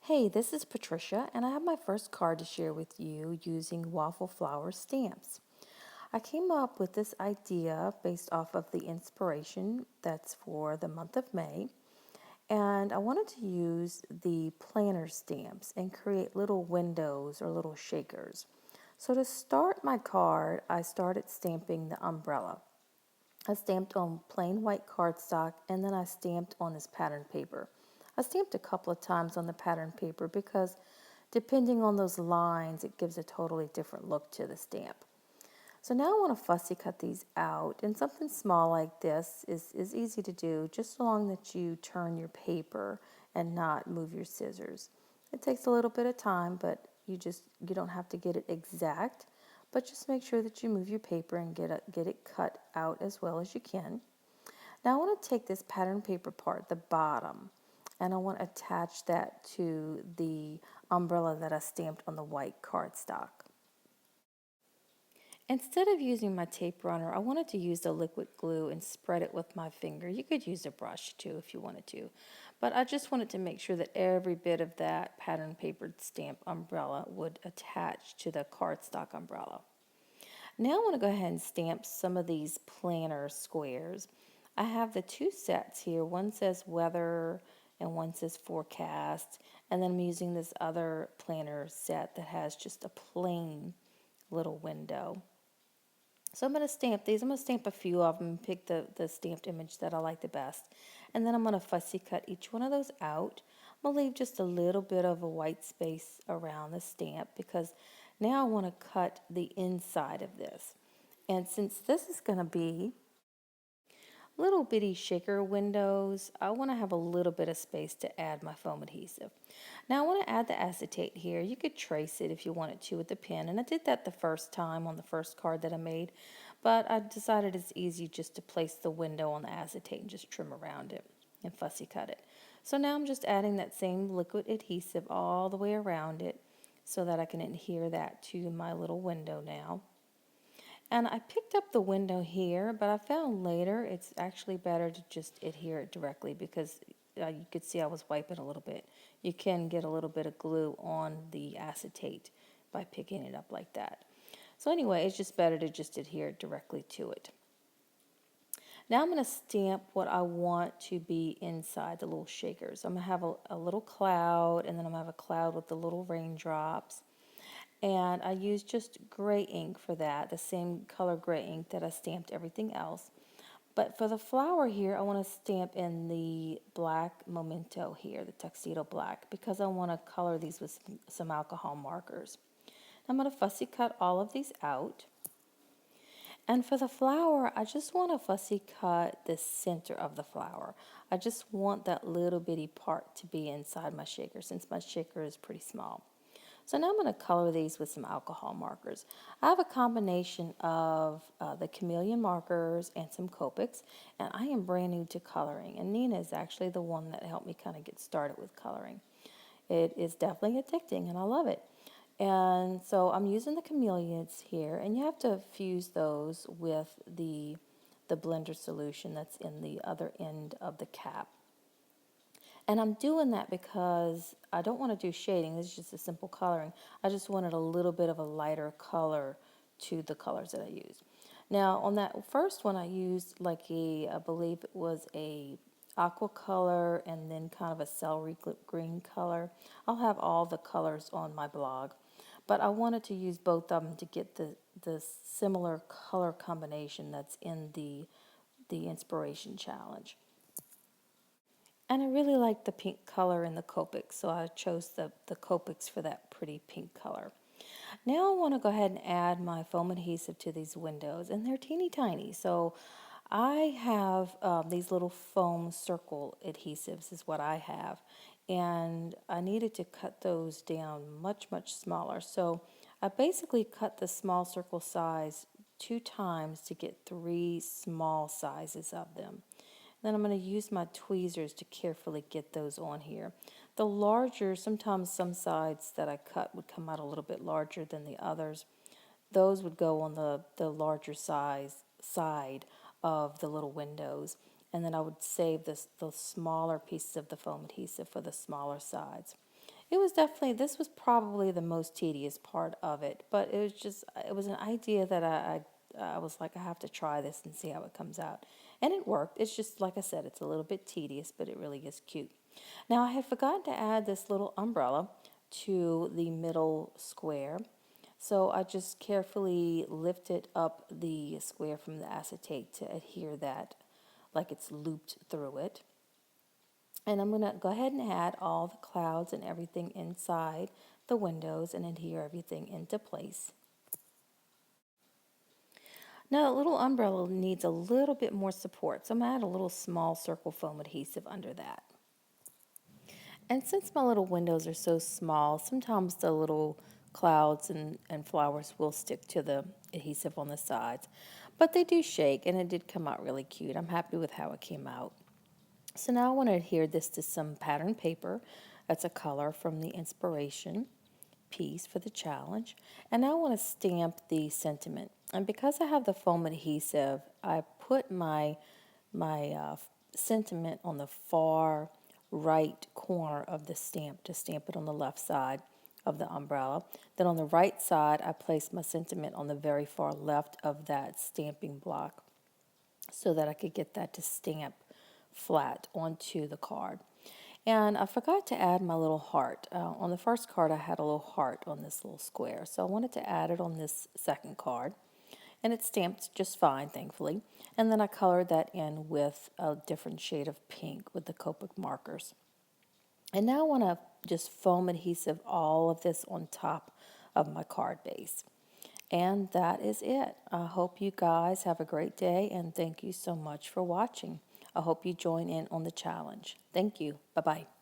Hey, this is Patricia, and I have my first card to share with you using waffle flower stamps. I came up with this idea based off of the inspiration that's for the month of May, and I wanted to use the planner stamps and create little windows or little shakers. So to start my card, I started stamping the umbrella. I stamped on plain white cardstock and then I stamped on this pattern paper. I stamped a couple of times on the pattern paper because depending on those lines, it gives a totally different look to the stamp. So now I want to fussy cut these out, and something small like this is easy to do just so long that you turn your paper and not move your scissors. It takes a little bit of time, but you don't have to get it exact, but just make sure that you move your paper and get it cut out as well as you can. Now I want to take this pattern paper part, the bottom, and I want to attach that to the umbrella that I stamped on the white cardstock. Instead of using my tape runner, I wanted to use the liquid glue and spread it with my finger. You could use a brush too if you wanted to, but I just wanted to make sure that every bit of that pattern papered stamp umbrella would attach to the cardstock umbrella. Now I want to go ahead and stamp some of these planner squares. I have the two sets here. One says weather and one says forecast, and then I'm using this other planner set that has just a plain little window. So I'm going to stamp these. I'm going to stamp a few of them and pick the stamped image that I like the best. And then I'm going to fussy cut each one of those out. I'm going to leave just a little bit of a white space around the stamp because now I want to cut the inside of this. And since this is going to be little bitty shaker windows, I want to have a little bit of space to add my foam adhesive. Now I want to add the acetate here. You could trace it if you wanted to with the pen, and I did that the first time on the first card that I made, but I decided it's easy just to place the window on the acetate and just trim around it and fussy cut it. So now I'm just adding that same liquid adhesive all the way around it so that I can adhere that to my little window now. And I picked up the window here, but I found later it's actually better to just adhere it directly because you could see I was wiping a little bit. You can get a little bit of glue on the acetate by picking it up like that. So anyway, it's just better to just adhere directly to it. Now I'm going to stamp what I want to be inside the little shakers. I'm going to have a little cloud, and then I'm going to have a cloud with the little raindrops. And I used just gray ink for that, the same color gray ink that I stamped everything else. But for the flower here, I want to stamp in the black memento here, the tuxedo black, because I want to color these with some alcohol markers. I'm going to fussy cut all of these out. And for the flower, I just want to fussy cut the center of the flower. I just want that little bitty part to be inside my shaker since my shaker is pretty small. So now I'm going to color these with some alcohol markers. I have a combination of the chameleon markers and some Copics, and I am brand new to coloring. And Nina is actually the one that helped me kind of get started with coloring. It is definitely addicting, and I love it. And so I'm using the chameleons here, and you have to fuse those with the blender solution that's in the other end of the cap. And I'm doing that because I don't want to do shading. This is just a simple coloring. I just wanted a little bit of a lighter color to the colors that I used. Now on that first one I used like I believe it was a aqua color and then kind of a celery green color. I'll have all the colors on my blog. But I wanted to use both of them to get the similar color combination that's in the inspiration challenge. And I really like the pink color in the Copics, so I chose the Copics for that pretty pink color. Now I want to go ahead and add my foam adhesive to these windows, and they're teeny tiny. So I have these little foam circle adhesives is what I have, and I needed to cut those down much smaller. So I basically cut the small circle size 2 times to get 3 small sizes of them. Then I'm going to use my tweezers to carefully get those on here. The larger, sometimes some sides that I cut would come out a little bit larger than the others. Those would go on the larger side of the little windows. And then I would save the smaller pieces of the foam adhesive for the smaller sides. It was definitely, this was probably the most tedious part of it, but it was just, it was an idea that I was like, I have to try this and see how it comes out. And it worked. It's just, like I said, it's a little bit tedious, but it really is cute. Now, I had forgotten to add this little umbrella to the middle square. So I just carefully lifted up the square from the acetate to adhere that like it's looped through it. And I'm going to go ahead and add all the clouds and everything inside the windows and adhere everything into place. Now, the little umbrella needs a little bit more support, so I'm going to add a little small circle foam adhesive under that. And since my little windows are so small, sometimes the little clouds and flowers will stick to the adhesive on the sides. But they do shake, and it did come out really cute. I'm happy with how it came out. So now I want to adhere this to some pattern paper. That's a color from the inspiration piece for the challenge. And now I want to stamp the sentiment. And because I have the foam adhesive, I put my sentiment on the far right corner of the stamp to stamp it on the left side of the umbrella. Then on the right side, I placed my sentiment on the very far left of that stamping block so that I could get that to stamp flat onto the card. And I forgot to add my little heart. On the first card, I had a little heart on this little square, so I wanted to add it on this second card. And it stamped just fine, thankfully. And then I colored that in with a different shade of pink with the Copic markers. And now I want to just foam adhesive all of this on top of my card base. And that is it. I hope you guys have a great day, and thank you so much for watching. I hope you join in on the challenge. Thank you. Bye-bye.